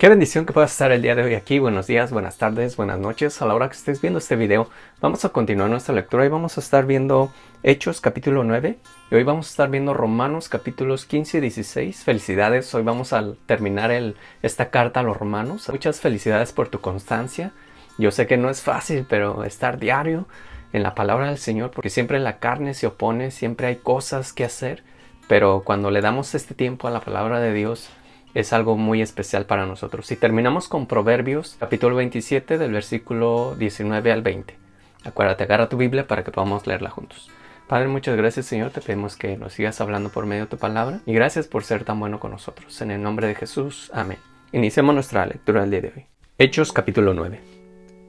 Qué bendición que puedas estar el día de hoy aquí. Buenos días, buenas tardes, buenas noches. A la hora que estés viendo este video, vamos a continuar nuestra lectura y vamos a estar viendo Hechos capítulo 9. Y hoy vamos a estar viendo Romanos capítulos 15 y 16. Felicidades, hoy vamos a terminar esta carta a los romanos. Muchas felicidades por tu constancia. Yo sé que no es fácil, pero estar diario en la palabra del Señor, porque siempre la carne se opone, siempre hay cosas que hacer. Pero cuando le damos este tiempo a la palabra de Dios, es algo muy especial para nosotros. Y terminamos con Proverbios, capítulo 27, del versículo 19 al 20. Acuérdate, agarra tu Biblia para que podamos leerla juntos. Padre, muchas gracias, Señor. Te pedimos que nos sigas hablando por medio de tu palabra. Y gracias por ser tan bueno con nosotros. En el nombre de Jesús. Amén. Iniciamos nuestra lectura del día de hoy. Hechos, capítulo 9.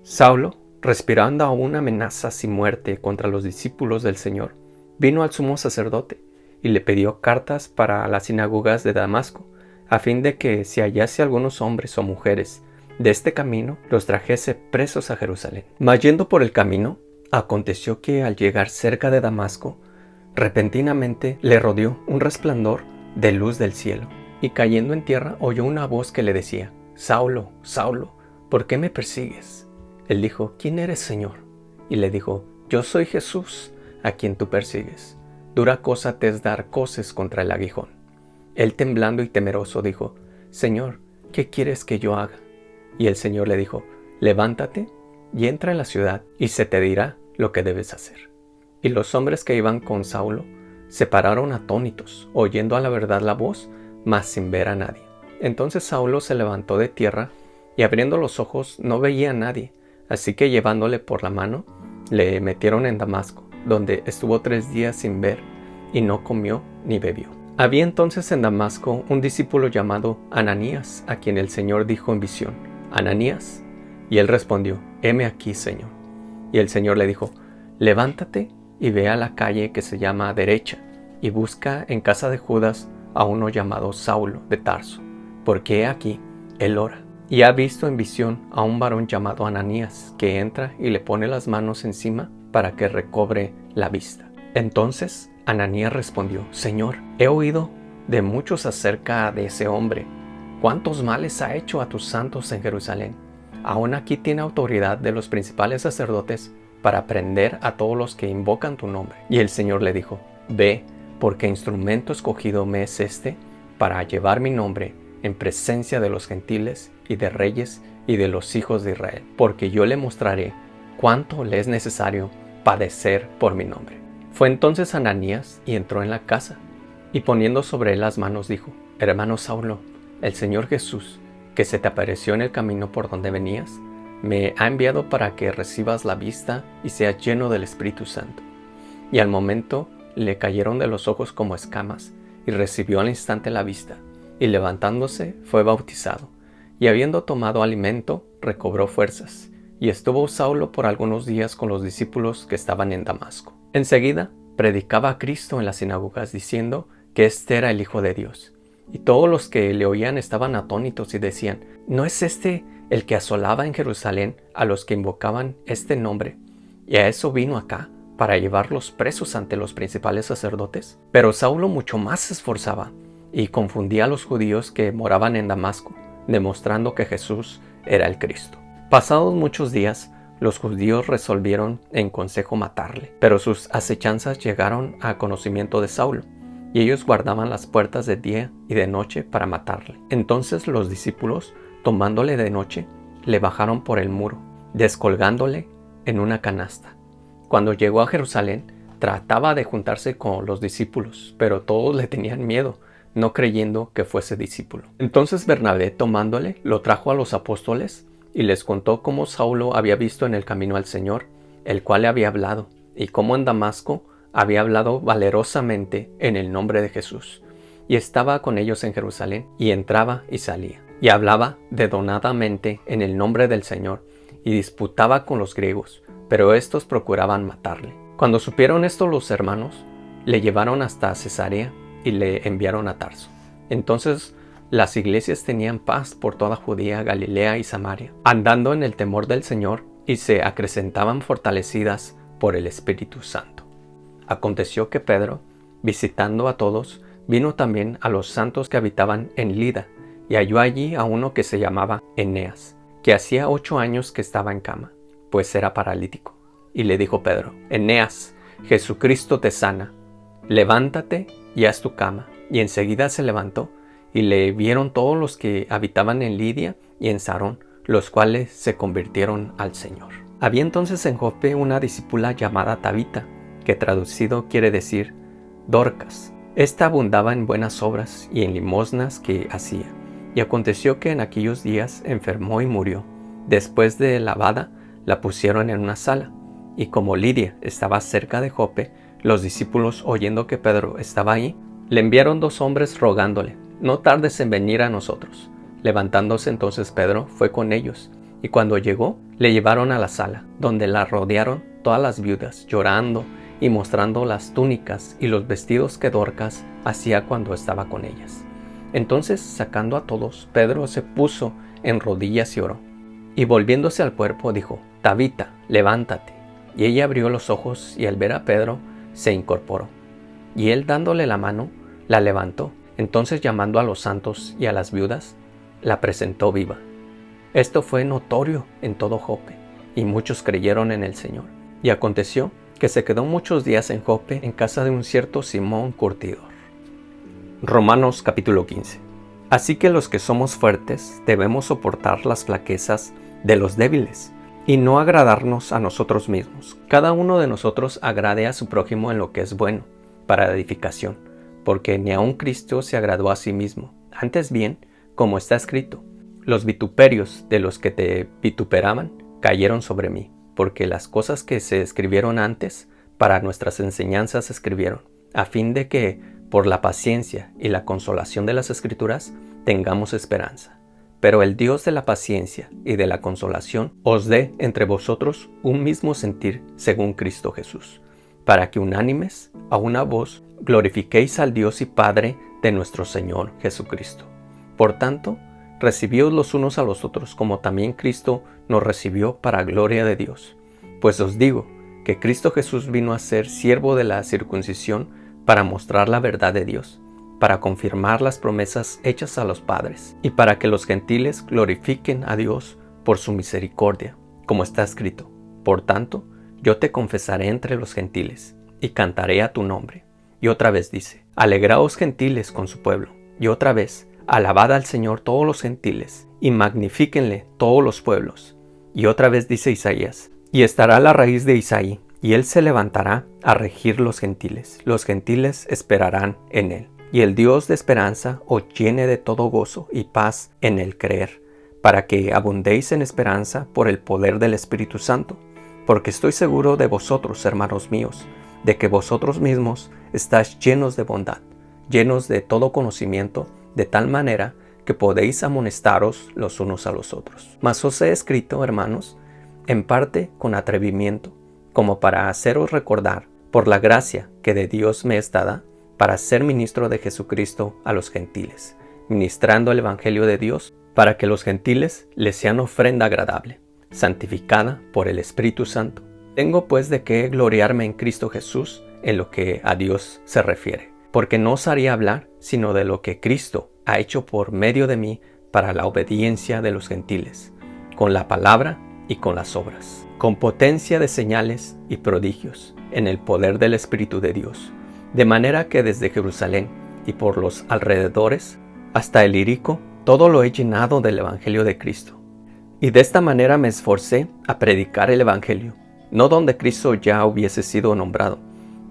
Saulo, respirando aún amenazas y muerte contra los discípulos del Señor, vino al sumo sacerdote y le pidió cartas para las sinagogas de Damasco, a fin de que si hallase algunos hombres o mujeres de este camino, los trajese presos a Jerusalén. Mas yendo por el camino, aconteció que al llegar cerca de Damasco, repentinamente le rodeó un resplandor de luz del cielo, y cayendo en tierra oyó una voz que le decía: Saulo, Saulo, ¿por qué me persigues? Él dijo: ¿Quién eres, Señor? Y le dijo: Yo soy Jesús, a quien tú persigues. Dura cosa te es dar coces contra el aguijón. Él, temblando y temeroso, dijo: Señor, ¿qué quieres que yo haga? Y el Señor le dijo: Levántate y entra en la ciudad, y se te dirá lo que debes hacer. Y los hombres que iban con Saulo se pararon atónitos, oyendo a la verdad la voz, mas sin ver a nadie. Entonces Saulo se levantó de tierra, y abriendo los ojos no veía a nadie. Así que llevándole por la mano, le metieron en Damasco, donde estuvo 3 días sin ver, y no comió ni bebió. Había entonces en Damasco un discípulo llamado Ananías, a quien el Señor dijo en visión: Ananías. Y él respondió: Heme aquí, Señor. Y el Señor le dijo: Levántate y ve a la calle que se llama Derecha, y busca en casa de Judas a uno llamado Saulo de Tarso, porque he aquí, él ora. Y ha visto en visión a un varón llamado Ananías, que entra y le pone las manos encima para que recobre la vista. Entonces Ananías respondió: Señor, he oído de muchos acerca de ese hombre, cuántos males ha hecho a tus santos en Jerusalén. Aún aquí tiene autoridad de los principales sacerdotes para prender a todos los que invocan tu nombre. Y el Señor le dijo: Ve, porque instrumento escogido me es este para llevar mi nombre en presencia de los gentiles y de reyes y de los hijos de Israel, porque yo le mostraré cuánto le es necesario padecer por mi nombre. Fue entonces Ananías y entró en la casa, y poniendo sobre él las manos dijo: Hermano Saulo, el Señor Jesús, que se te apareció en el camino por donde venías, me ha enviado para que recibas la vista y seas lleno del Espíritu Santo. Y al momento le cayeron de los ojos como escamas, y recibió al instante la vista, y levantándose fue bautizado, y habiendo tomado alimento, recobró fuerzas. Y estuvo Saulo por algunos días con los discípulos que estaban en Damasco. Enseguida predicaba a Cristo en las sinagogas, diciendo que este era el Hijo de Dios. Y todos los que le oían estaban atónitos y decían: ¿No es este el que asolaba en Jerusalén a los que invocaban este nombre? Y a eso vino acá, para llevarlos presos ante los principales sacerdotes. Pero Saulo mucho más se esforzaba y confundía a los judíos que moraban en Damasco, demostrando que Jesús era el Cristo. Pasados muchos días, los judíos resolvieron en consejo matarle, pero sus acechanzas llegaron a conocimiento de Saulo, y ellos guardaban las puertas de día y de noche para matarle. Entonces los discípulos, tomándole de noche, le bajaron por el muro, descolgándole en una canasta. Cuando llegó a Jerusalén, trataba de juntarse con los discípulos, pero todos le tenían miedo, no creyendo que fuese discípulo. Entonces Bernabé, tomándole, lo trajo a los apóstoles, y les contó cómo Saulo había visto en el camino al Señor, el cual le había hablado, y cómo en Damasco había hablado valerosamente en el nombre de Jesús, y estaba con ellos en Jerusalén, y entraba y salía, y hablaba dedonadamente en el nombre del Señor, y disputaba con los griegos, pero estos procuraban matarle. Cuando supieron esto los hermanos, le llevaron hasta Cesarea y le enviaron a Tarso. Entonces las iglesias tenían paz por toda Judea, Galilea y Samaria, andando en el temor del Señor, y se acrecentaban fortalecidas por el Espíritu Santo. Aconteció que Pedro, visitando a todos, vino también a los santos que habitaban en Lida, y halló allí a uno que se llamaba Eneas, que hacía 8 años que estaba en cama, pues era paralítico. Y le dijo Pedro: Eneas, Jesucristo te sana, levántate y haz tu cama. Y enseguida se levantó, y le vieron todos los que habitaban en Lidia y en Sarón, los cuales se convirtieron al Señor. Había entonces en Joppe una discípula llamada Tabita, que traducido quiere decir Dorcas. Esta abundaba en buenas obras y en limosnas que hacía. Y aconteció que en aquellos días enfermó y murió. Después de lavada, la pusieron en una sala. Y como Lidia estaba cerca de Joppe, los discípulos, oyendo que Pedro estaba ahí, le enviaron 2 hombres rogándole: no tardes en venir a nosotros. Levantándose entonces Pedro fue con ellos, y cuando llegó, le llevaron a la sala, donde la rodearon todas las viudas, llorando y mostrando las túnicas y los vestidos que Dorcas hacía cuando estaba con ellas. Entonces, sacando a todos, Pedro se puso en rodillas y oró. Y volviéndose al cuerpo, dijo: Tabita, levántate. Y ella abrió los ojos, y al ver a Pedro, se incorporó. Y él, dándole la mano, la levantó. Entonces, llamando a los santos y a las viudas, la presentó viva. Esto fue notorio en todo Joppe, y muchos creyeron en el Señor. Y aconteció que se quedó muchos días en Joppe, en casa de un cierto Simón curtidor. Romanos capítulo 15. Así que los que somos fuertes debemos soportar las flaquezas de los débiles, y no agradarnos a nosotros mismos. Cada uno de nosotros agrade a su prójimo en lo que es bueno, para edificación, porque ni aun Cristo se agradó a sí mismo. Antes bien, como está escrito: los vituperios de los que te vituperaban cayeron sobre mí, porque las cosas que se escribieron antes para nuestras enseñanzas se escribieron, a fin de que, por la paciencia y la consolación de las Escrituras, tengamos esperanza. Pero el Dios de la paciencia y de la consolación os dé entre vosotros un mismo sentir según Cristo Jesús, para que unánimes, a una voz, glorifiquéis al Dios y Padre de nuestro Señor Jesucristo. Por tanto, recibíos los unos a los otros, como también Cristo nos recibió para gloria de Dios. Pues os digo que Cristo Jesús vino a ser siervo de la circuncisión para mostrar la verdad de Dios, para confirmar las promesas hechas a los padres, y para que los gentiles glorifiquen a Dios por su misericordia, como está escrito: por tanto, yo te confesaré entre los gentiles, y cantaré a tu nombre. Y otra vez dice: alegraos gentiles con su pueblo. Y otra vez: alabad al Señor todos los gentiles, y magnifíquenle todos los pueblos. Y otra vez dice Isaías: y estará la raíz de Isaí, y él se levantará a regir los gentiles esperarán en él. Y el Dios de esperanza os llene de todo gozo y paz en el creer, para que abundéis en esperanza por el poder del Espíritu Santo. Porque estoy seguro de vosotros, hermanos míos, de que vosotros mismos estáis llenos de bondad, llenos de todo conocimiento, de tal manera que podéis amonestaros los unos a los otros. Mas os he escrito, hermanos, en parte con atrevimiento, como para haceros recordar, por la gracia que de Dios me es dada, para ser ministro de Jesucristo a los gentiles, ministrando el Evangelio de Dios, para que los gentiles les sean ofrenda agradable, santificada por el Espíritu Santo. Tengo pues de qué gloriarme en Cristo Jesús en lo que a Dios se refiere, porque no osaría hablar sino de lo que Cristo ha hecho por medio de mí para la obediencia de los gentiles, con la palabra y con las obras, con potencia de señales y prodigios, en el poder del Espíritu de Dios, de manera que desde Jerusalén y por los alrededores hasta el Ilírico todo lo he llenado del Evangelio de Cristo. Y de esta manera me esforcé a predicar el Evangelio, no donde Cristo ya hubiese sido nombrado,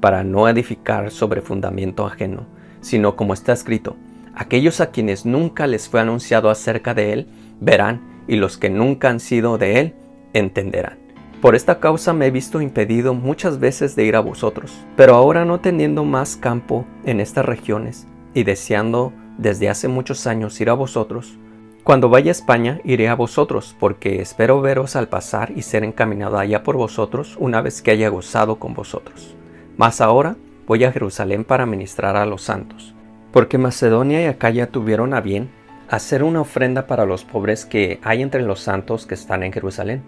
para no edificar sobre fundamento ajeno, sino como está escrito: aquellos a quienes nunca les fue anunciado acerca de él, verán, y los que nunca han sido de él, entenderán. Por esta causa me he visto impedido muchas veces de ir a vosotros, pero ahora no teniendo más campo en estas regiones, y deseando desde hace muchos años ir a vosotros, cuando vaya a España iré a vosotros, porque espero veros al pasar y ser encaminado allá por vosotros una vez que haya gozado con vosotros. Mas ahora voy a Jerusalén para ministrar a los santos, porque Macedonia y Acaya tuvieron a bien hacer una ofrenda para los pobres que hay entre los santos que están en Jerusalén,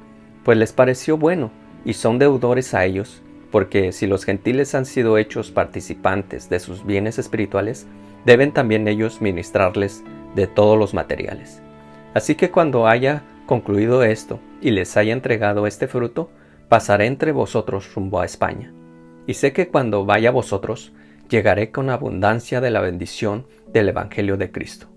pues les pareció bueno, y son deudores a ellos, porque si los gentiles han sido hechos participantes de sus bienes espirituales, deben también ellos ministrarles de todos los materiales. Así que cuando haya concluido esto y les haya entregado este fruto, pasaré entre vosotros rumbo a España. Y sé que cuando vaya a vosotros, llegaré con abundancia de la bendición del Evangelio de Cristo.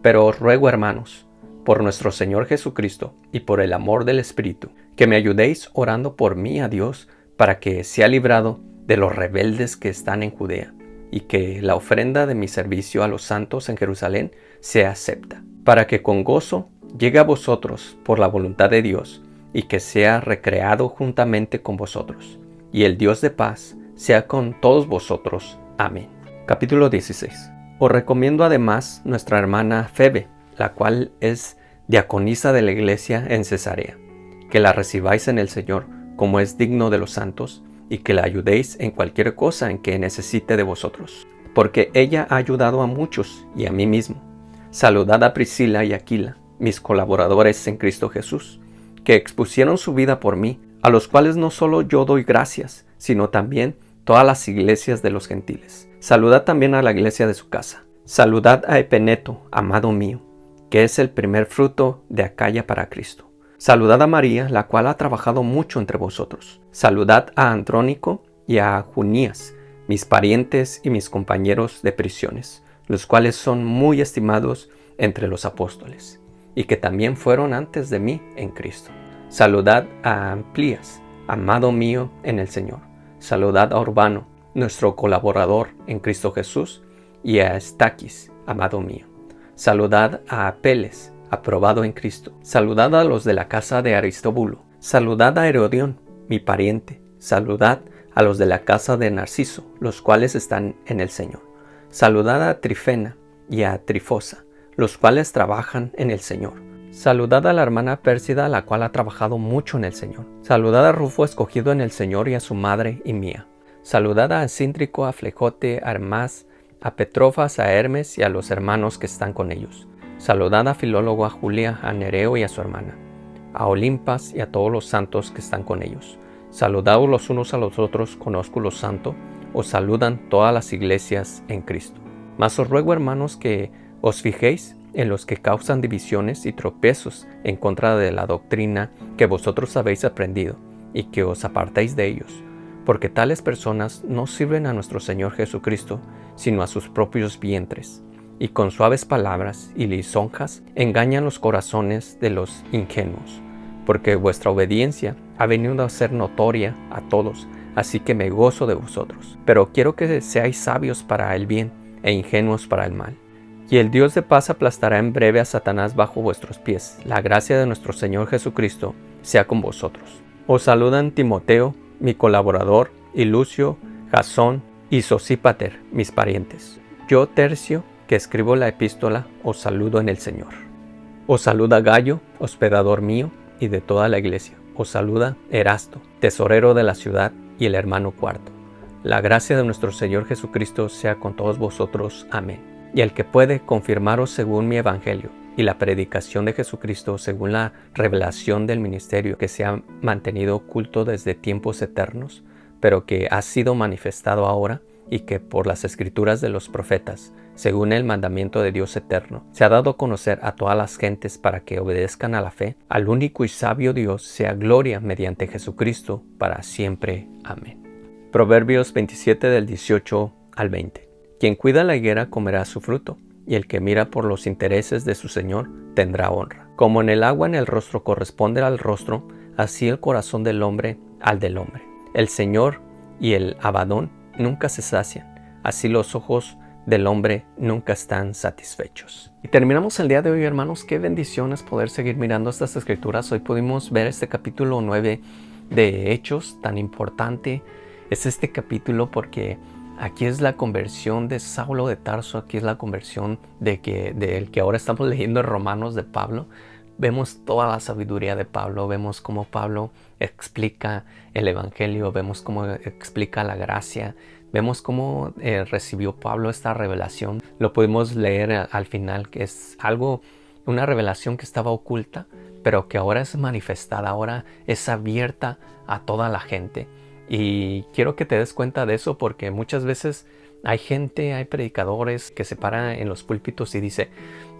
Pero os ruego, hermanos, por nuestro Señor Jesucristo y por el amor del Espíritu, que me ayudéis orando por mí a Dios para que sea librado de los rebeldes que están en Judea, y que la ofrenda de mi servicio a los santos en Jerusalén sea acepta, para que con gozo llegue a vosotros por la voluntad de Dios, y que sea recreado juntamente con vosotros. Y el Dios de paz sea con todos vosotros. Amén. Capítulo 16. Os recomiendo además nuestra hermana Febe, la cual es diaconisa de la iglesia en Cesarea, que la recibáis en el Señor como es digno de los santos, y que la ayudéis en cualquier cosa en que necesite de vosotros, porque ella ha ayudado a muchos y a mí mismo. Saludad a Priscila y Aquila, mis colaboradores en Cristo Jesús, que expusieron su vida por mí, a los cuales no solo yo doy gracias, sino también todas las iglesias de los gentiles. Saludad también a la iglesia de su casa. Saludad a Epeneto, amado mío, que es el primer fruto de Acaya para Cristo. Saludad a María, la cual ha trabajado mucho entre vosotros. Saludad a Andrónico y a Junías, mis parientes y mis compañeros de prisiones, los cuales son muy estimados entre los apóstoles, y que también fueron antes de mí en Cristo. Saludad a Amplías, amado mío en el Señor. Saludad a Urbano, nuestro colaborador en Cristo Jesús, y a Estaquis, amado mío. Saludad a Apeles, aprobado en Cristo. Saludad a los de la casa de Aristóbulo. Saludad a Herodión, mi pariente. Saludad a los de la casa de Narciso, los cuales están en el Señor. Saludad a Trifena y a Trifosa, los cuales trabajan en el Señor. Saludad a la hermana Pérsida, la cual ha trabajado mucho en el Señor. Saludad a Rufo, escogido en el Señor, y a su madre y mía. Saludad a Asíntrico, a Flejote, a Hermás, a Petrofas, a Hermes y a los hermanos que están con ellos. Saludad a Filólogo, a Julia, a Nereo y a su hermana, a Olimpas y a todos los santos que están con ellos. Saludaos los unos a los otros con ósculo santo. Os saludan todas las iglesias en Cristo. Mas os ruego, hermanos, que os fijéis en los que causan divisiones y tropiezos en contra de la doctrina que vosotros habéis aprendido, y que os apartéis de ellos, porque tales personas no sirven a nuestro Señor Jesucristo, sino a sus propios vientres, y con suaves palabras y lisonjas engañan los corazones de los ingenuos, porque vuestra obediencia ha venido a ser notoria a todos, así que me gozo de vosotros. Pero quiero que seáis sabios para el bien e ingenuos para el mal. Y el Dios de paz aplastará en breve a Satanás bajo vuestros pies. La gracia de nuestro Señor Jesucristo sea con vosotros. Os saludan Timoteo, mi colaborador, y Lucio, Jasón y Sosípater, mis parientes. Yo, Tercio, que escribo la epístola, os saludo en el Señor. Os saluda Gallo, hospedador mío y de toda la iglesia. Os saluda Erasto, tesorero de la ciudad, y el hermano Cuarto. La gracia de nuestro Señor Jesucristo sea con todos vosotros. Amén. Y el que puede confirmaros según mi evangelio y la predicación de Jesucristo según la revelación del ministerio que se ha mantenido oculto desde tiempos eternos, pero que ha sido manifestado ahora, y que por las escrituras de los profetas, según el mandamiento de Dios eterno, se ha dado a conocer a todas las gentes para que obedezcan a la fe. Al único y sabio Dios sea gloria mediante Jesucristo para siempre. Amén. Proverbios 27 del 18 al 20. Quien cuida la higuera comerá su fruto, y el que mira por los intereses de su Señor tendrá honra. Como en el agua en el rostro corresponde al rostro, así el corazón del hombre al del hombre. El Señor y el Abadón nunca se sacian, así los ojos del hombre nunca están satisfechos. Y terminamos el día de hoy, hermanos. Qué bendición es poder seguir mirando estas escrituras. Hoy pudimos ver este capítulo 9 de Hechos, tan importante es este capítulo porque aquí es la conversión de Saulo de Tarso, aquí es la conversión del que ahora estamos leyendo en Romanos, de Pablo. Vemos toda la sabiduría de Pablo, vemos cómo Pablo explica el Evangelio, vemos cómo explica la gracia, vemos cómo recibió Pablo esta revelación. Lo pudimos leer al final, que es una revelación que estaba oculta, pero que ahora es manifestada, ahora es abierta a toda la gente. Y quiero que te des cuenta de eso, porque muchas veces Hay gente, hay predicadores que se paran en los púlpitos y dice,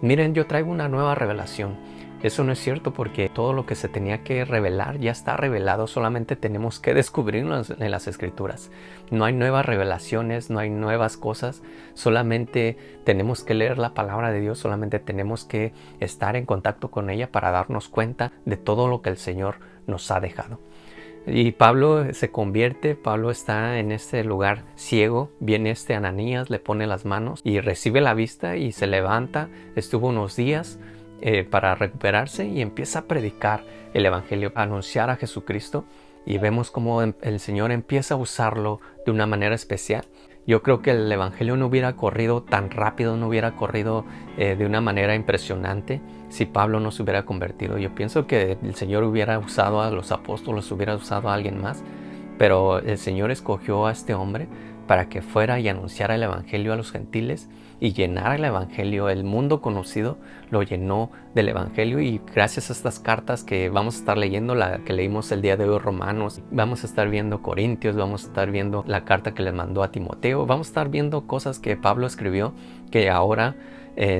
miren, yo traigo una nueva revelación. Eso no es cierto, porque todo lo que se tenía que revelar ya está revelado, solamente tenemos que descubrirlo en las Escrituras. No hay nuevas revelaciones, no hay nuevas cosas, solamente tenemos que leer la palabra de Dios, solamente tenemos que estar en contacto con ella para darnos cuenta de todo lo que el Señor nos ha dejado. Y Pablo se convierte, Pablo está en este lugar ciego, viene Ananías, le pone las manos y recibe la vista y se levanta, estuvo unos días para recuperarse y empieza a predicar el Evangelio, a anunciar a Jesucristo, y vemos cómo el Señor empieza a usarlo de una manera especial. Yo creo que el Evangelio no hubiera corrido tan rápido, no hubiera corrido de una manera impresionante si Pablo no se hubiera convertido. Yo pienso que el Señor hubiera usado a los apóstoles, hubiera usado a alguien más, pero el Señor escogió a este hombre para que fuera y anunciara el Evangelio a los gentiles y llenara el Evangelio. El mundo conocido lo llenó del Evangelio, y gracias a estas cartas que vamos a estar leyendo, la que leímos el día de hoy, Romanos, vamos a estar viendo Corintios, vamos a estar viendo la carta que le mandó a Timoteo, vamos a estar viendo cosas que Pablo escribió que ahora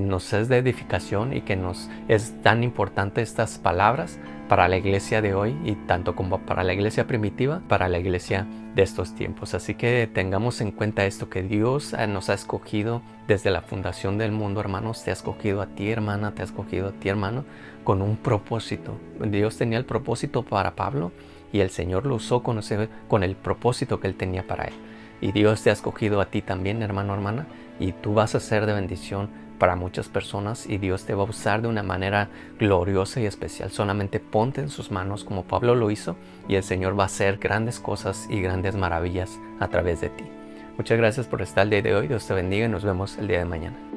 nos es de edificación, y que nos es tan importante estas palabras para la iglesia de hoy, y tanto como para la iglesia primitiva, para la iglesia de estos tiempos. Así que tengamos en cuenta esto, que Dios nos ha escogido desde la fundación del mundo, hermanos. Te ha escogido a ti, hermana, te ha escogido a ti, hermano, con un propósito. Dios tenía el propósito para Pablo, y el Señor lo usó con el propósito que Él tenía para él. Y Dios te ha escogido a ti también, hermano, hermana, y tú vas a ser de bendición para muchas personas, y Dios te va a usar de una manera gloriosa y especial. Solamente ponte en sus manos como Pablo lo hizo, y el Señor va a hacer grandes cosas y grandes maravillas a través de ti. Muchas gracias por estar el día de hoy. Dios te bendiga y nos vemos el día de mañana.